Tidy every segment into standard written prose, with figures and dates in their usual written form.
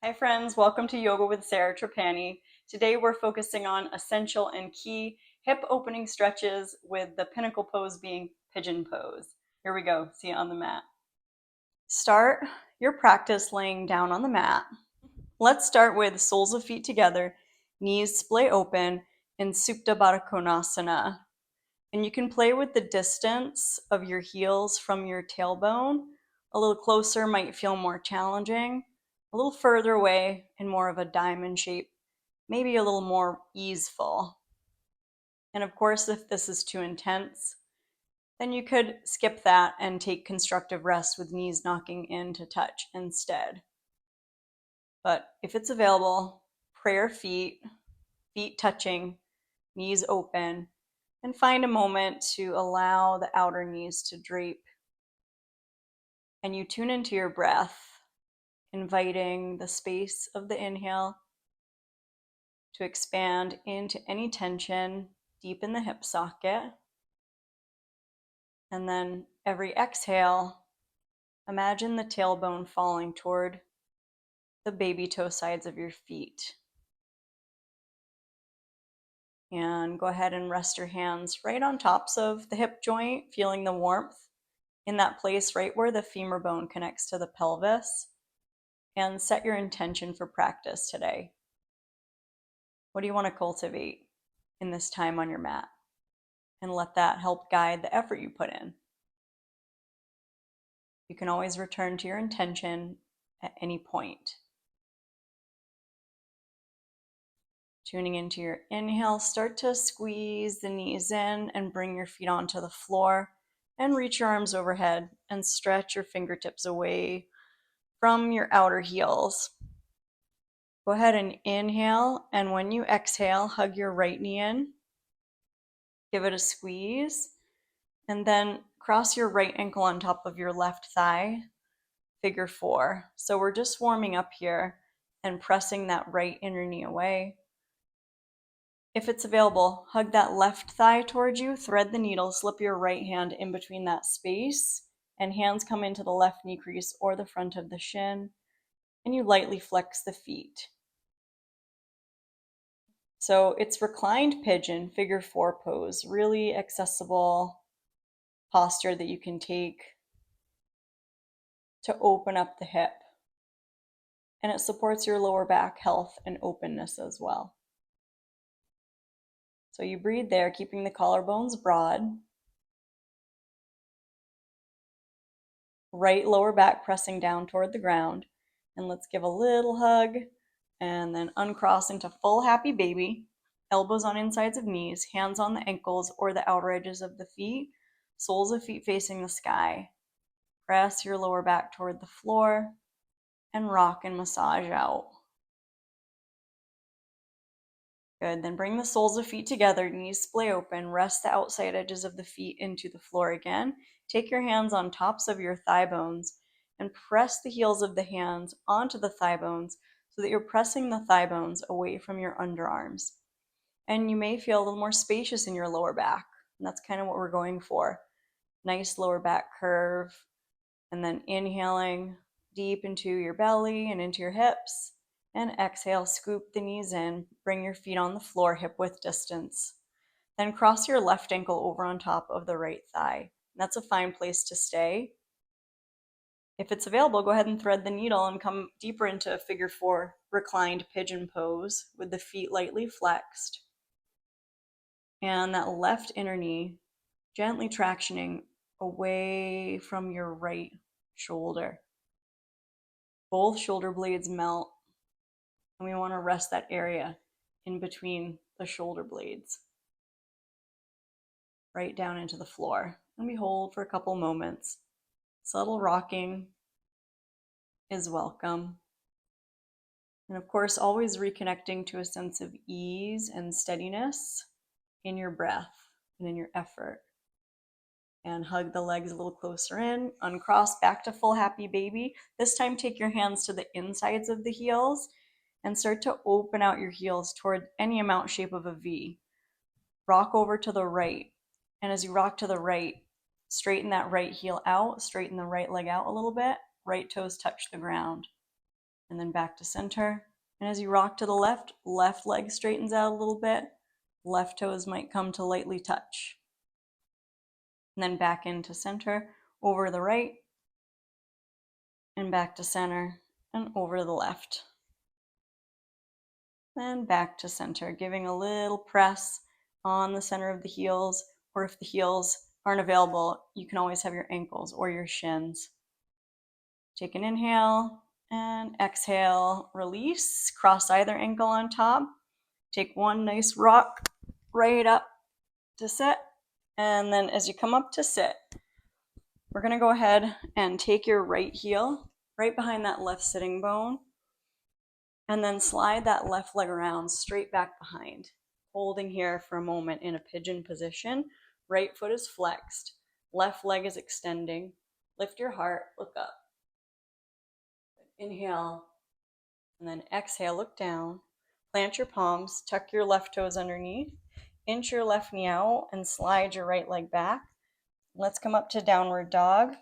Hi friends, welcome to Yoga with Sarah Trapani. Today we're focusing on essential and key hip opening stretches with the pinnacle pose being pigeon pose. Here we go, see it on the mat. Start your practice laying down on the mat. Let's start with soles of feet together, knees splay open in Supta Baddha Konasana. And you can play with the distance of your heels from your tailbone. A little closer might feel more challenging. A little further away in more of a diamond shape, maybe a little more easeful. And of course, if this is too intense, then you could skip that and take constructive rest with knees knocking in to touch instead. But if it's available, prayer feet, feet touching, knees open, and find a moment to allow the outer knees to drape. And you tune into your breath, inviting the space of the inhale to expand into any tension deep in the hip socket. And then every exhale, imagine the tailbone falling toward the baby toe sides of your feet. And go ahead and rest your hands right on tops of the hip joint, feeling the warmth in that place right where the femur bone connects to the pelvis. And set your intention for practice today. What do you want to cultivate in this time on your mat? And let that help guide the effort you put in. You can always return to your intention at any point. Tuning into your inhale, start to squeeze the knees in and bring your feet onto the floor and reach your arms overhead and stretch your fingertips away from your outer heels. Go ahead and inhale, and when you exhale, hug your right knee in. Give it a squeeze, and then cross your right ankle on top of your left thigh, figure four. So we're just warming up here and pressing that right inner knee away. If it's available, hug that left thigh towards you, thread the needle, slip your right hand in between that space, and hands come into the left knee crease or the front of the shin, and you lightly flex the feet. So it's reclined pigeon, figure four pose, really accessible posture that you can take to open up the hip. And it supports your lower back health and openness as well. So you breathe there, keeping the collarbones broad. Right lower back pressing down toward the ground. And let's give a little hug and then uncross into full happy baby. Elbows on insides of knees, hands on the ankles or the outer edges of the feet, soles of feet facing the sky. Press your lower back toward the floor and rock and massage out. Good, then bring the soles of feet together, knees splay open, rest the outside edges of the feet into the floor again. Take your hands on tops of your thigh bones and press the heels of the hands onto the thigh bones so that you're pressing the thigh bones away from your underarms. And you may feel a little more spacious in your lower back, and that's kind of what we're going for. Nice lower back curve, and then inhaling deep into your belly and into your hips. And exhale, scoop the knees in, bring your feet on the floor, hip width distance. Then cross your left ankle over on top of the right thigh. That's a fine place to stay. If it's available, go ahead and thread the needle and come deeper into figure four, reclined pigeon pose with the feet lightly flexed. And that left inner knee gently tractioning away from your right shoulder. Both shoulder blades melt, and we want to rest that area in between the shoulder blades right down into the floor. And we hold for a couple moments. Subtle rocking is welcome. And of course, always reconnecting to a sense of ease and steadiness in your breath and in your effort. And hug the legs a little closer in, uncross back to full happy baby. This time take your hands to the insides of the heels and start to open out your heels toward any amount shape of a V. Rock over to the right. And as you rock to the right, straighten that right heel out, straighten the right leg out a little bit, right toes touch the ground. and then back to center. And as you rock to the left, left leg straightens out a little bit. Left toes might come to lightly touch. And then back into center, over the right, and back to center, and over to the left. Then back to center, giving a little press on the center of the heels, or if the heels aren't available, you can always have your ankles or your shins. Take an inhale and exhale, release, cross either ankle on top. Take one nice rock right up to sit. And then as you come up to sit, we're going to go ahead and take your right heel right behind that left sitting bone, and then slide that left leg around straight back behind, holding here for a moment in a pigeon position. Right foot is flexed, left leg is extending. Lift your heart, look up. Inhale, and then exhale, look down. Plant your palms, tuck your left toes underneath, inch your left knee out, and slide your right leg back. Let's come up to downward dog.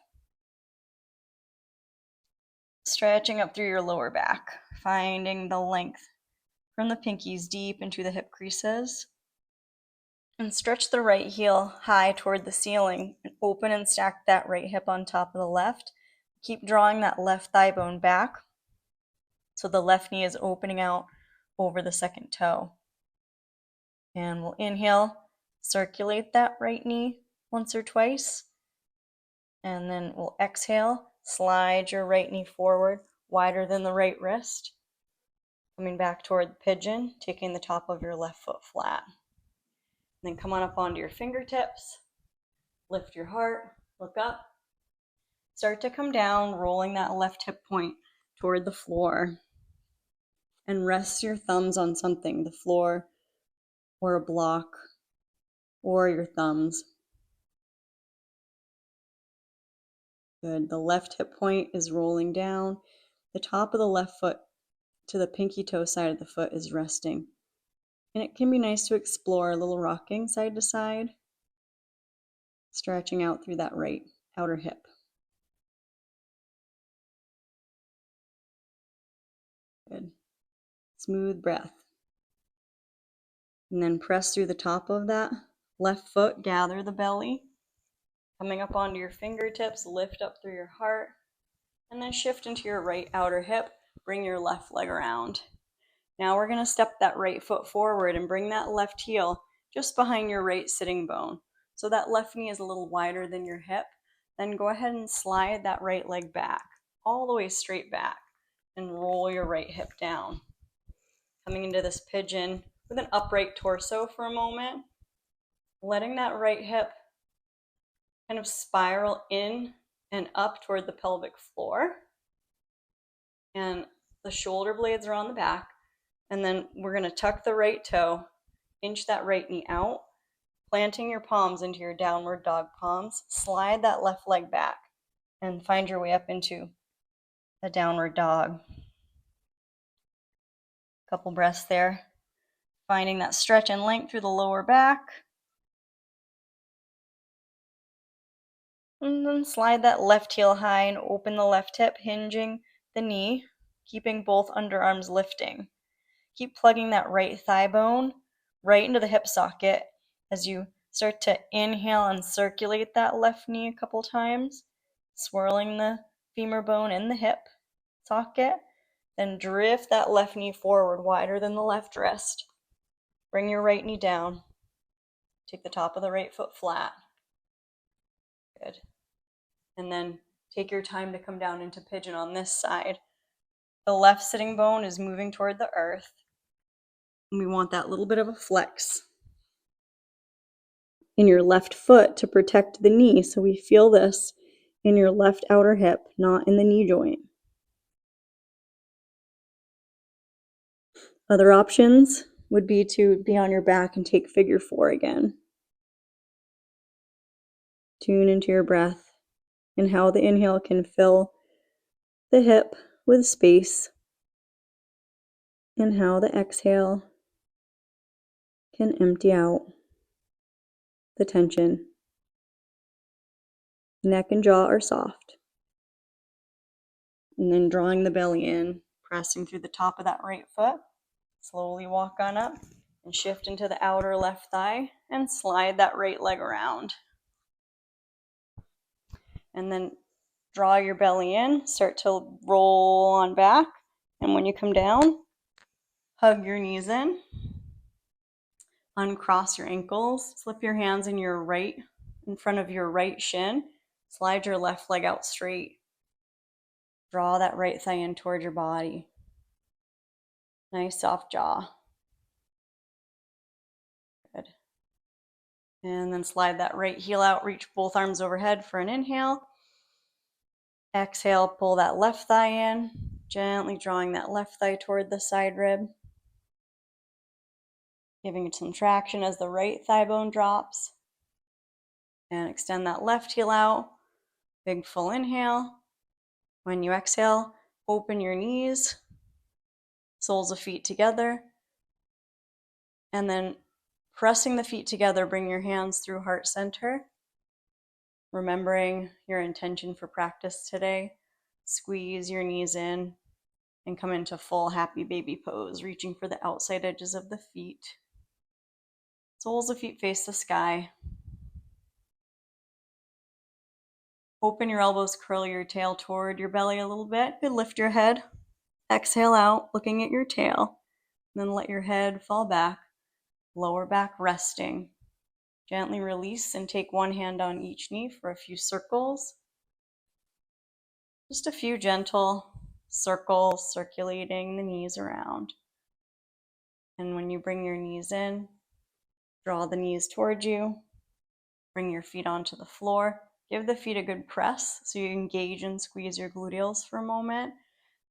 Stretching up through your lower back, finding the length from the pinkies deep into the hip creases. And stretch the right heel high toward the ceiling. And open and stack that right hip on top of the left. Keep drawing that left thigh bone back so the left knee is opening out over the second toe. And we'll inhale, circulate that right knee once or twice. And then we'll exhale, slide your right knee forward, wider than the right wrist. Coming back toward the pigeon, taking the top of your left foot flat. And then come on up onto your fingertips, lift your heart, look up. Start to come down, rolling that left hip point toward the floor. And rest your thumbs on something, the floor or a block or your thumbs. Good. The left hip point is rolling down. The top of the left foot to the pinky toe side of the foot is resting. And it can be nice to explore a little rocking side to side, stretching out through that right outer hip. Good. Smooth breath. And then press through the top of that left foot, gather the belly. Coming up onto your fingertips, lift up through your heart, and then shift into your right outer hip. Bring your left leg around. Now we're going to step that right foot forward and bring that left heel just behind your right sitting bone. So that left knee is a little wider than your hip. Then go ahead and slide that right leg back, all the way straight back, and roll your right hip down. Coming into this pigeon with an upright torso for a moment, letting that right hip kind of spiral in and up toward the pelvic floor. And the shoulder blades are on the back. And then we're going to tuck the right toe, inch that right knee out, planting your palms into your downward dog palms. Slide that left leg back and find your way up into a downward dog. Couple breaths there. Finding that stretch and length through the lower back. And then slide that left heel high and open the left hip, hinging the knee, keeping both underarms lifting. Keep plugging that right thigh bone right into the hip socket as you start to inhale and circulate that left knee a couple times, swirling the femur bone in the hip socket. Then drift that left knee forward, wider than the left wrist. Bring your right knee down. Take the top of the right foot flat. Good. And then take your time to come down into pigeon on this side. The left sitting bone is moving toward the earth. And we want that little bit of a flex in your left foot to protect the knee. So we feel this in your left outer hip, not in the knee joint. Other options would be to be on your back and take figure 4 again. Tune into your breath and how the inhale can fill the hip with space and how the exhale can empty out the tension. Neck and jaw are soft. And then drawing the belly in, pressing through the top of that right foot. Slowly walk on up and shift into the outer left thigh and slide that right leg around. And then draw your belly in, start to roll on back. And when you come down, hug your knees in, uncross your ankles, slip your hands in front of your right shin, slide your left leg out straight. Draw that right thigh in toward your body. Nice soft jaw. Good. And then slide that right heel out, reach both arms overhead for an inhale. Exhale, pull that left thigh in, gently drawing that left thigh toward the side rib. Giving it some traction as the right thigh bone drops. And extend that left heel out. Big full inhale. When you exhale, open your knees, soles of feet together. And then pressing the feet together, bring your hands through heart center. Remembering your intention for practice today. Squeeze your knees in and come into full happy baby pose, reaching for the outside edges of the feet. Soles of feet face the sky. Open your elbows, curl your tail toward your belly a little bit. Good, lift your head. Exhale out, looking at your tail. And then let your head fall back, lower back resting. Gently release and take one hand on each knee for a few circles. Just a few gentle circles, circulating the knees around. And when you bring your knees in, draw the knees toward you. Bring your feet onto the floor. Give the feet a good press so you engage and squeeze your gluteals for a moment.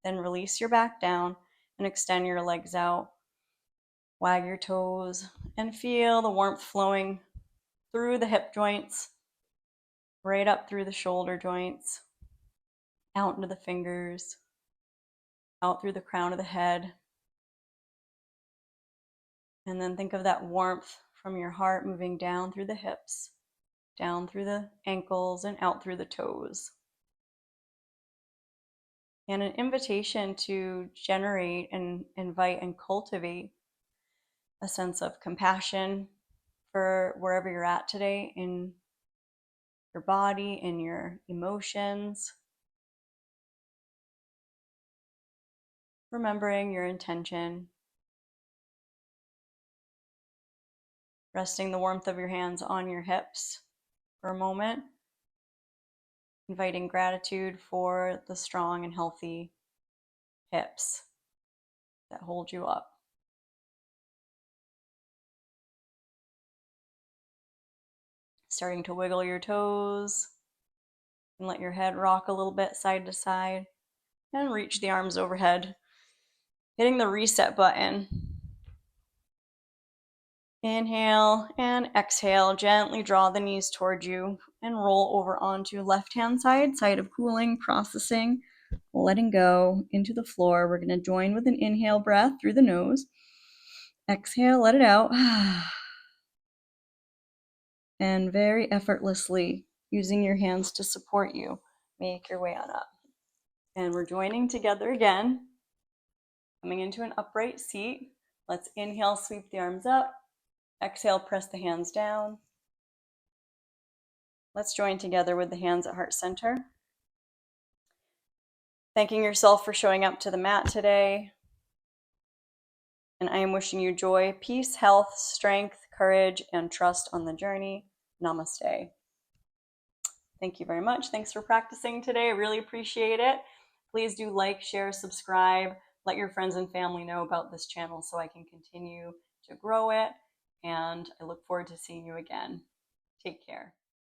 Then release your back down and extend your legs out. Wag your toes and feel the warmth flowing through the hip joints, right up through the shoulder joints, out into the fingers, out through the crown of the head. And then think of that warmth from your heart moving down through the hips, down through the ankles, and out through the toes. And an invitation to generate and invite and cultivate a sense of compassion for wherever you're at today in your body, in your emotions. Remembering your intention. Resting the warmth of your hands on your hips for a moment. Inviting gratitude for the strong and healthy hips that hold you up. Starting to wiggle your toes and let your head rock a little bit side to side and reach the arms overhead. Hitting the reset button. Inhale and exhale. Gently draw the knees toward you and roll over onto left-hand side of cooling, processing, letting go into the floor. We're going to join with an inhale breath through the nose. Exhale, let it out. And very effortlessly, using your hands to support you, make your way on up. And we're joining together again, coming into an upright seat. Let's inhale, sweep the arms up. Exhale, press the hands down. Let's join together with the hands at heart center. Thanking yourself for showing up to the mat today. And I am wishing you joy, peace, health, strength, courage, and trust on the journey. Namaste. Thank you very much. Thanks for practicing today. I really appreciate it. Please do like, share, subscribe. Let your friends and family know about this channel so I can continue to grow it. And I look forward to seeing you again. Take care.